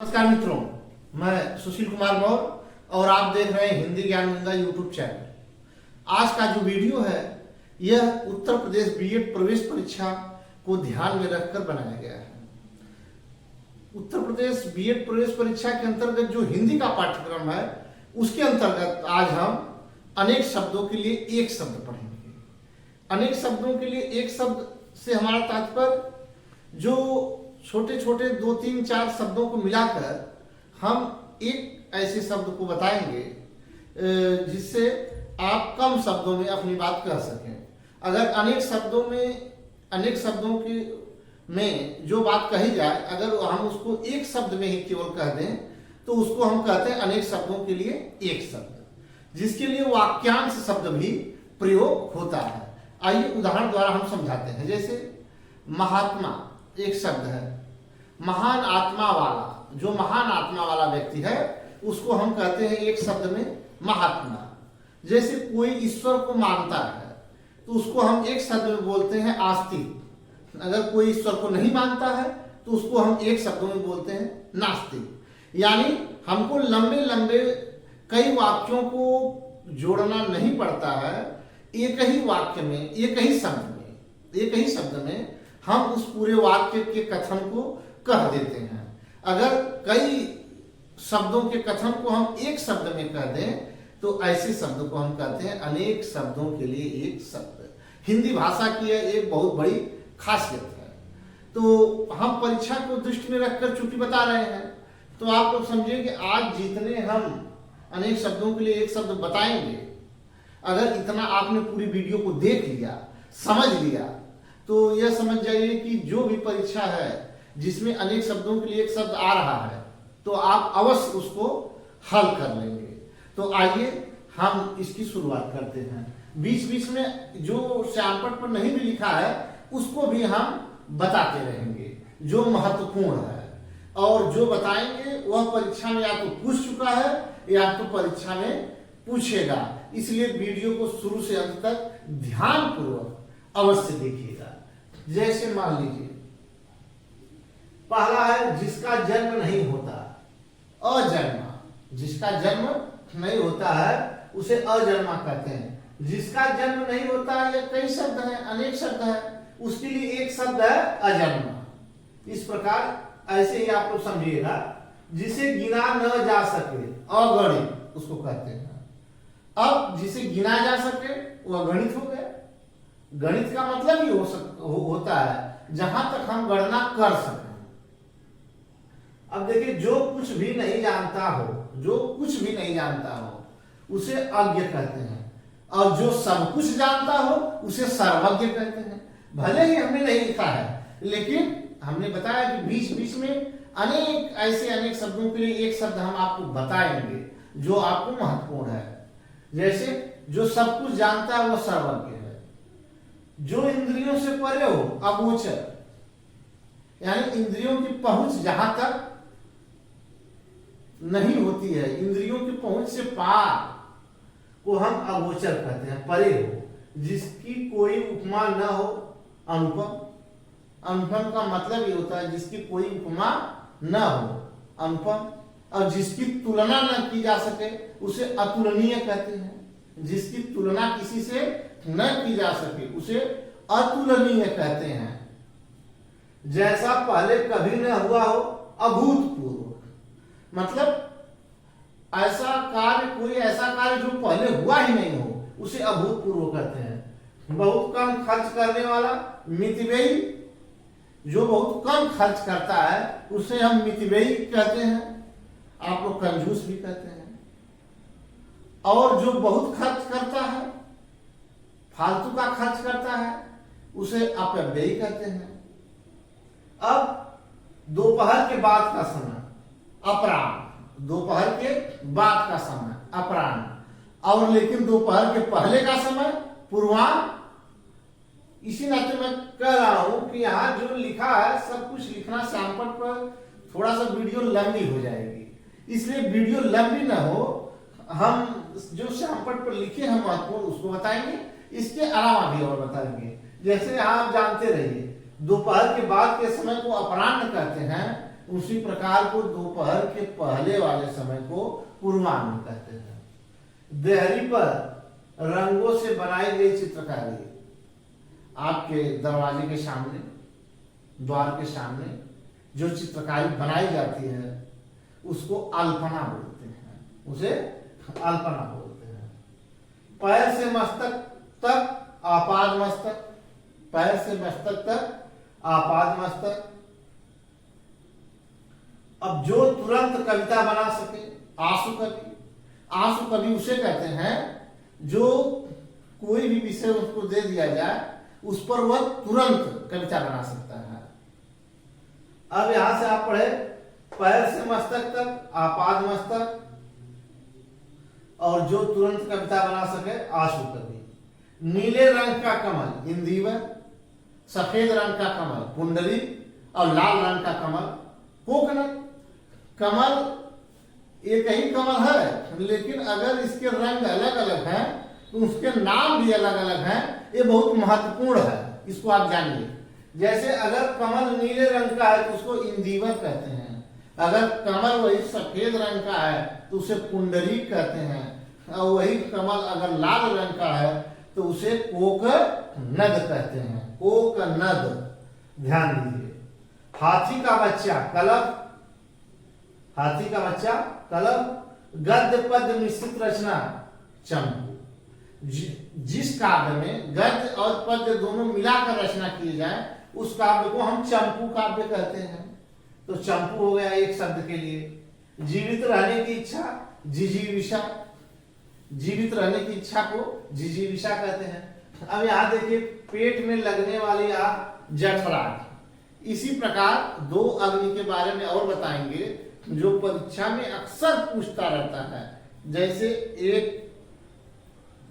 नमस्कार मित्रों, मैं सुशील कुमार मौर्य और आप देख रहे हैं हिंदी ज्ञान गंगा यूट्यूब चैनल। आज का जो वीडियो है यह उत्तर प्रदेश बीएड प्रवेश परीक्षा को ध्यान में रखकर बनाया गया है। उत्तर प्रदेश बीएड प्रवेश परीक्षा के अंतर्गत जो हिंदी का पाठ्यक्रम है उसके अंतर्गत आज हम अनेक शब्दों के लिए एक शब्द पढ़ेंगे। अनेक शब्दों के लिए एक शब्द से हमारा तात्पर्य जो छोटे छोटे 2, 3, 4 शब्दों को मिलाकर हम एक ऐसे शब्द को बताएंगे जिससे आप कम शब्दों में अपनी बात कह सकें। अगर अनेक शब्दों के में जो बात कही जाए, अगर हम उसको एक शब्द में ही केवल कह दें तो उसको हम कहते हैं अनेक शब्दों के लिए एक शब्द, जिसके लिए वाक्यांश शब्द भी प्रयोग होता है। आइए उदाहरण द्वारा हम समझाते हैं। जैसे महात्मा एक शब्द है, महान आत्मा वाला, जो महान आत्मा वाला व्यक्ति है उसको हम कहते हैं एक शब्द में महात्मा। जैसे कोई ईश्वर को मानता है तो उसको हम एक शब्द में बोलते हैं आस्तिक। अगर कोई ईश्वर को नहीं मानता है तो उसको हम एक शब्द में बोलते हैं नास्तिक। यानी हमको लंबे लंबे कई वाक्यों को जोड़ना नहीं पड़ता है, एक ही वाक्य में, एक ही शब्द में हम उस पूरे वाक्य के कथन को कह देते हैं। अगर कई शब्दों के कथन को हम एक शब्द में कह दें तो ऐसे शब्द को हम कहते हैं अनेक शब्दों के लिए एक शब्द। हिंदी भाषा की यह एक बहुत बड़ी खासियत है। तो हम परीक्षा को दृष्टि में रखकर चूंकि बता रहे हैं तो आप लोग समझिए कि आज जितने हम अनेक शब्दों के लिए एक शब्द बताएंगे, अगर इतना आपने पूरी वीडियो को देख लिया, समझ लिया, तो यह समझ जाइए कि जो भी परीक्षा है जिसमें अनेक शब्दों के लिए एक शब्द आ रहा है तो आप अवश्य उसको हल कर लेंगे। तो आइए हम इसकी शुरुआत करते हैं। बीच बीच में जो श्यामपट पर नहीं भी लिखा है उसको भी हम बताते रहेंगे जो महत्वपूर्ण है, और जो बताएंगे वह परीक्षा में या तो पूछ चुका है या तो परीक्षा में पूछेगा। इसलिए वीडियो को शुरू से अंत तक ध्यानपूर्वक अवश्य देखिएगा। जैसे मान लीजिए पहला है जिसका जन्म नहीं होता, अजन्मा। जिसका जन्म नहीं होता है उसे अजन्मा कहते हैं। जिसका जन्म नहीं होता है, ये कई शब्द हैं, अनेक शब्द हैं, उसके लिए एक शब्द है अजन्मा। इस प्रकार ऐसे ही आप लोग समझिएगा। जिसे गिना न जा सके, अगणित उसको कहते हैं। अब जिसे गिना जा सके वह गणित हो गया। गणित का मतलब ही होता है जहां तक हम गणना कर सकें। अब देखिए, जो कुछ भी नहीं जानता हो उसे अज्ञ कहते हैं, और जो सब कुछ जानता हो उसे सर्वज्ञ कहते हैं। भले ही हमने नहीं लिखा है, लेकिन हमने बताया कि बीच बीच में अनेक शब्दों के लिए एक शब्द हम आपको बताएंगे जो आपको महत्वपूर्ण है। जैसे जो सब कुछ जानता है वह सर्वज्ञ है। जो इंद्रियों से परे हो, अगोचर, यानी इंद्रियों की पहुंच जहां तक नहीं होती है, इंद्रियों की पहुंच से पार को हम अगोचर कहते हैं, परे हो। जिसकी कोई उपमा न हो, अनुपम। अनुपम का मतलब ये होता है जिसकी कोई उपमा न हो, अनुपम। और जिसकी तुलना न की जा सके उसे अतुलनीय कहते हैं। जिसकी तुलना किसी से न की जा सके उसे अतुलनीय कहते हैं। जैसा पहले कभी न हुआ हो, अभूतपूर्व। मतलब कोई ऐसा कार्य जो पहले हुआ ही नहीं हो उसे अभूतपूर्व कहते हैं। बहुत कम खर्च करने वाला, मितव्ययी। जो बहुत कम खर्च करता है उसे हम मितव्ययी कहते हैं। आप लोग कंजूस भी कहते हैं। और जो बहुत खर्च करता है, फालतू का खर्च करता है, उसे अपव्ययी कहते हैं। अब दोपहर के बाद का समय अपराह्न, दोपहर के बाद का समय अपराह्न, और लेकिन दोपहर के पहले का समय पूर्वाह्न। इसी नाते मैं कह रहा हूं कि यहां जो लिखा है सब कुछ लिखना श्यामपट पर थोड़ा सा वीडियो लंबी हो जाएगी, इसलिए वीडियो लंबी ना हो, हम जो श्यामपट पर लिखे हैं महत्वपूर्ण उसको बताएंगे, इसके अलावा भी और बताएंगे। जैसे आप जानते रहिए दोपहर के बाद के समय को अपराह्न कहते हैं, उसी प्रकार को दोपहर के पहले वाले समय को पूर्वाह्न कहते हैं। देहरी पर रंगों से बनाई गई चित्रकारी, आपके दरवाजे के सामने, द्वार के सामने जो चित्रकारी बनाई जाती है उसको अल्पना बोलते हैं, उसे अल्पना बोलते हैं। पैर से मस्तक तक आपाद मस्तक, पैर से मस्तक तक आपाद मस्तक। अब जो तुरंत कविता बना सके, आंसू कवि। आंसू कवि उसे कहते हैं जो कोई भी विषय उसको दे दिया जाए उस पर वह तुरंत कविता बना सकता है। अब यहां से आप पढ़े, पैर से मस्तक तक आपाद मस्तक, और जो तुरंत कविता बना सके आंसू कवि। नीले रंग का कमल इंदिवर, सफेद रंग का कमल पुंडरी, और लाल रंग का कमल कोकनट। कमल एक ही कमल है, लेकिन अगर इसके रंग अलग अलग हैं तो उसके नाम भी अलग अलग हैं। ये बहुत महत्वपूर्ण है, इसको आप जानिए। जैसे अगर कमल नीले रंग का है तो उसको इंदिवर कहते हैं, अगर कमल वही सफेद रंग का है तो उसे पुंडरी कहते हैं, और वही कमल अगर लाल रंग का है तो उसे कोकनद कहते हैं, कोकनद। ध्यान दीजिए। हाथी का बच्चा कलप, हाथी का बच्चा कलप। गद्य पद्य मिश्रित रचना चंपू। जिस काव्य में गद्य और पद्य दोनों मिलाकर रचना की जाए उस काव्य को हम चंपू काव्य कहते हैं। तो चंपू हो गया एक शब्द के लिए। जीवित रहने की इच्छा जिजीविषा, जीवित रहने की इच्छा को जिजीविषा कहते हैं। अब यहां देखिए, पेट में लगने वाली आग जठराग्नि। इसी प्रकार दो अग्नि के बारे में और बताएंगे जो परीक्षा में अक्सर पूछता रहता है। जैसे एक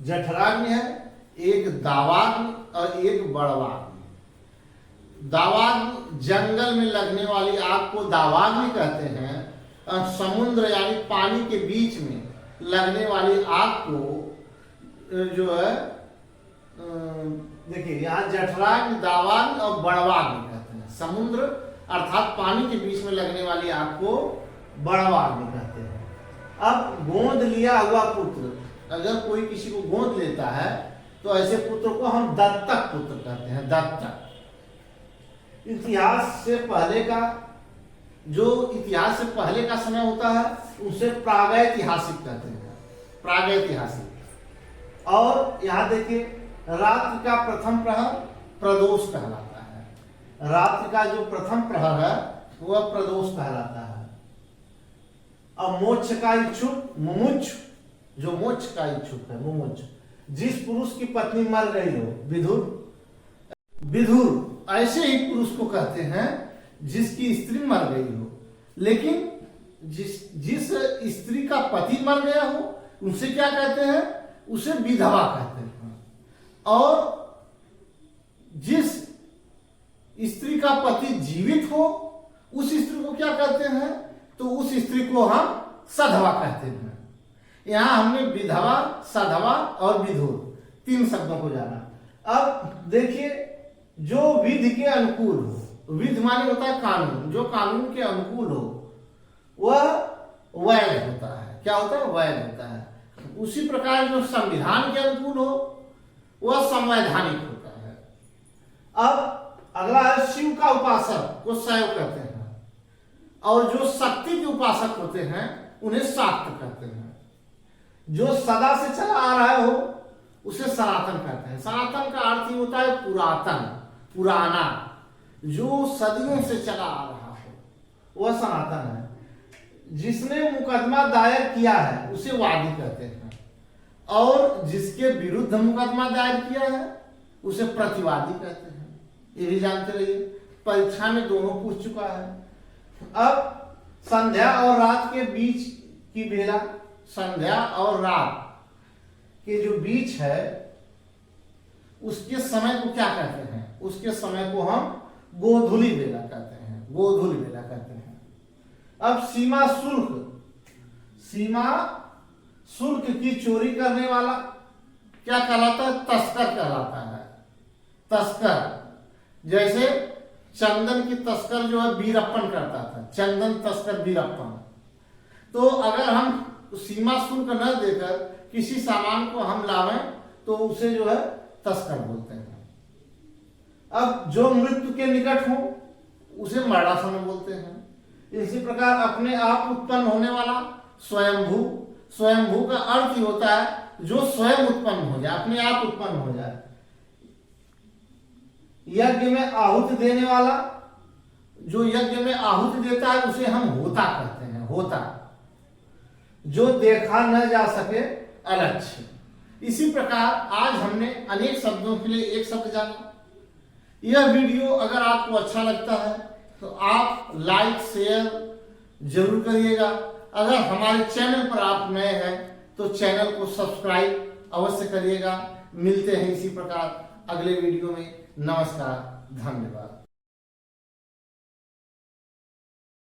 जठराग्नि है, एक दावाग्नि और एक बड़वाग्नि। दावाग्नि जंगल में लगने वाली आग को दावाग्नि कहते हैं, और समुद्र यानी पानी के बीच में लगने वाली आग को जो है, देखिए यहाँ जठराग्नि, दावाग्नि और बड़वाग्नि कहते हैं। समुद्र अर्थात पानी के बीच में लगने वाली आग को बड़वाग्नि कहते हैं। अब गोद लिया हुआ पुत्र, अगर कोई किसी को गोद लेता है तो ऐसे पुत्र को हम दत्तक पुत्र कहते हैं, दत्तक। इतिहास से पहले का, जो इतिहास से पहले का समय होता है उसे प्रागैतिहासिक कहते हैं, प्रागैतिहासिक। और यहाँ देखिए, रात्रि का प्रथम प्रहर प्रदोष कहलाता है। रात्रि का जो प्रथम प्रहर है वह प्रदोष कहलाता है। अब मोक्ष का इच्छुक मुमुक्ष, जो मोक्ष का इच्छुक है मुमुक्ष। जिस पुरुष की पत्नी मर गई हो, विधुर। विधुर ऐसे ही पुरुष को कहते हैं जिसकी स्त्री मर गई हो, लेकिन जिस स्त्री का पति मर गया हो उसे क्या कहते हैं, उसे विधवा कहते हैं। और जिस स्त्री का पति जीवित हो उस स्त्री को क्या कहते हैं, तो उस स्त्री को हम सधवा कहते हैं। यहां हमने विधवा, सधवा और विधुर तीन शब्दों को जाना। अब देखिए, जो विधि के अनुकूल हो, विधि माने होता है कानून, जो कानून के अनुकूल हो वह वैध होता है। क्या होता है, वैध होता है। उसी प्रकार जो संविधान के अनुकूल हो वह संवैधानिक होता है। अब अगला है शिव का उपासक को शैव कहते हैं, और जो शक्ति के उपासक होते हैं उन्हें शाक्त कहते हैं। जो सदा से चला आ रहा हो उसे सनातन कहते हैं। सनातन का अर्थ ही होता है पुरातन, पुराना, जो सदियों से चला आ रहा हो वह सनातन है। जिसने मुकदमा दायर किया है उसे वादी कहते हैं, और जिसके विरुद्ध मुकदमा दायर किया है उसे प्रतिवादी कहते हैं। ये भी जानते रहिए, परीक्षा में दोनों पूछ चुका है। अब संध्या और रात के बीच की बेला, संध्या और रात के जो बीच है उसके समय को क्या कहते हैं, उसके समय को हम गोधूली बेला कहते हैं, गोधूली बेला कहते हैं। अब सीमा शुल्क, सीमा शुल्क की चोरी करने वाला क्या कहलाता है, तस्कर कहलाता है, तस्कर। जैसे चंदन की तस्कर जो है वीरप्पन करता था, चंदन तस्कर वीरप्पन। तो अगर हम सीमा शुल्क न देकर किसी सामान को हम लावें तो उसे जो है तस्कर बोलते हैं। अब जो मृत्यु के निकट हो उसे मरणासन बोलते हैं। इसी प्रकार अपने आप उत्पन्न होने वाला स्वयंभू, स्वयंभू का अर्थ ही होता है जो स्वयं उत्पन्न हो जाए, अपने आप उत्पन्न हो जाए। यज्ञ में आहुति देने वाला, जो यज्ञ में आहुति देता है उसे हम होता कहते हैं, होता। जो देखा न जा सके अलक्ष्य। इसी प्रकार आज हमने अनेक शब्दों के लिए एक शब्द जाना। यह वीडियो अगर आपको अच्छा लगता है तो आप लाइक शेयर जरूर करिएगा। अगर हमारे चैनल पर आप नए हैं तो चैनल को सब्सक्राइब अवश्य करिएगा। मिलते हैं इसी प्रकार अगले वीडियो में। नमस्कार, धन्यवाद।